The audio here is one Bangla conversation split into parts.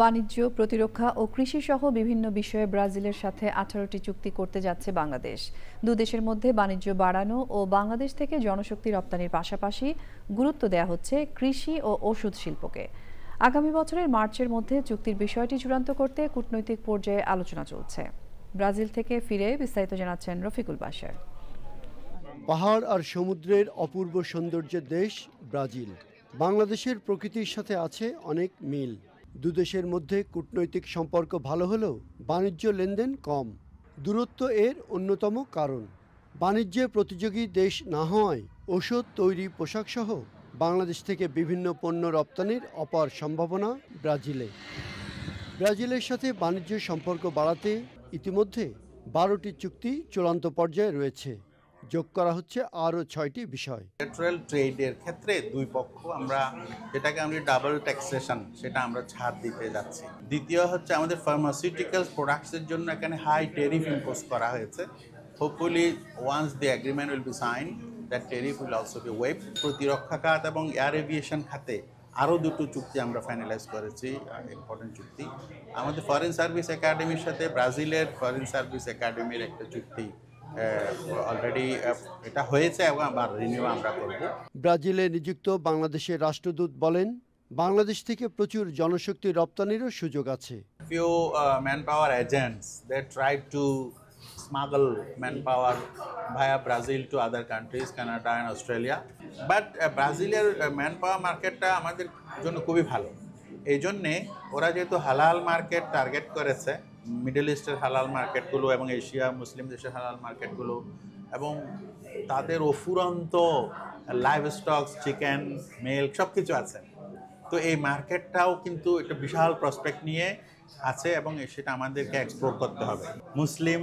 বাণিজ্য, প্রতিরক্ষা ও কৃষি সহ বিভিন্ন বিষয়ে ব্রাজিলের সাথে 18টি চুক্তি করতে যাচ্ছে বাংলাদেশ। দুদেশের মধ্যে বাণিজ্য বাড়ানো ও বাংলাদেশ থেকে জনশক্তি রপ্তানির পাশাপাশি গুরুত্ব দেওয়া হচ্ছে কৃষি ও ওষুধ শিল্পকে। আগামী বছরের মার্চের মধ্যে চুক্তির বিষয়টি চূড়ান্ত করতে কূটনৈতিক পর্যায়ে আলোচনা চলছে। ব্রাজিল থেকে ফিরে বিস্তারিত জানাচ্ছেন রফিকুল বাশার। পাহাড় আর সমুদ্রের অপূর্ব সৌন্দর্যের দেশ ব্রাজিল। বাংলাদেশের প্রকৃতির সাথে আছে অনেক মিল। দুদেশের মধ্যে কূটনৈতিক সম্পর্ক ভালো হলেও বাণিজ্য লেনদেন কম। দূরত্ব এর অন্যতম কারণ। বাণিজ্যে প্রতিযোগী দেশ না হওয়ায় ওষুধ তৈরি, পোশাকসহ বাংলাদেশ থেকে বিভিন্ন পণ্য রপ্তানির অপার সম্ভাবনা ব্রাজিলে। ব্রাজিলের সাথে বাণিজ্য সম্পর্ক বাড়াতে ইতিমধ্যে 12টি চুক্তি চূড়ান্ত পর্যায়ে রয়েছে। যোগ করা হচ্ছে আরও 6টি বিষয়। পেট্রোল ট্রেডের ক্ষেত্রে দুই পক্ষ যেটাকে আমরা ডাবল ট্যাক্সেশন, সেটা আমরা ছাড় দিতে যাচ্ছি। দ্বিতীয় হচ্ছে আমাদের ফার্মাসিউটিক্যালস প্রোডাক্টসের জন্য এখানে হাই টেরিফ ইম্পোজ করা হয়েছে। Hopefully once the agreement will be sign, that tariff will also be waive. প্রতিরক্ষা খাত এবং এয়ার এভিয়েশন খাতে আরও দুটো চুক্তি আমরা ফাইনালাইজ করেছি, ইম্পর্টেন্ট চুক্তি। আমাদের ফরেন সার্ভিস একাডেমির সাথে ব্রাজিলের ফরেন সার্ভিস একাডেমির একটা চুক্তি অলরেডি এটা হয়েছে এবং আবার রিনিউ আমরা করব। ব্রাজিলে নিযুক্ত বাংলাদেশের রাষ্ট্রদূত বলেন, বাংলাদেশ থেকে প্রচুর জনশক্তি রপ্তানিরও সুযোগ আছে। Few manpower agents, they try to smuggle manpower via Brazil to other countries, Canada and Australia. But ব্রাজিলের ম্যানপাওয়ার মার্কেটটা আমাদের জন্য খুবই ভালো। এই জন্যে ওরা যেহেতু হালাল মার্কেট টার্গেট করেছে, মিডল ইস্টের হালাল মার্কেটগুলো এবং এশিয়া মুসলিম দেশের হালাল মার্কেটগুলো, এবং তাদের অফুরন্ত লাইভ স্টক, চিকেন, মিল্ক সব কিছু আছে। তো এই মার্কেটটাও কিন্তু একটা বিশাল প্রসপেক্ট নিয়ে আছে এবং সেটা আমাদেরকে এক্সপ্লোর করতে হবে। মুসলিম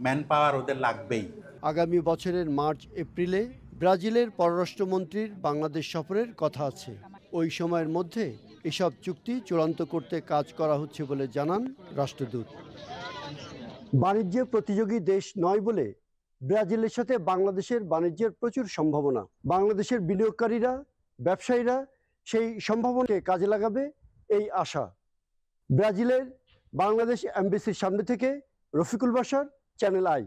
ম্যান পাওয়ার ওদের লাগবেই। আগামী বছরের মার্চ এপ্রিলে ব্রাজিলের পররাষ্ট্রমন্ত্রীর বাংলাদেশ সফরের কথা আছে। ওই সময়ের মধ্যে এসব চুক্তি চূড়ান্ত করতে কাজ করা হচ্ছে বলে জানান রাষ্ট্রদূত। বাণিজ্যে প্রতিযোগী দেশ নয় বলে ব্রাজিলের সাথে বাংলাদেশের বাণিজ্যের প্রচুর সম্ভাবনা। বাংলাদেশের বিনিয়োগকারীরা, ব্যবসায়ীরা সেই সম্ভাবনাকে কাজে লাগাবে এই আশা। ব্রাজিলের বাংলাদেশ এমবেসির সামনে থেকে রফিকুল বাশার, চ্যানেল আই।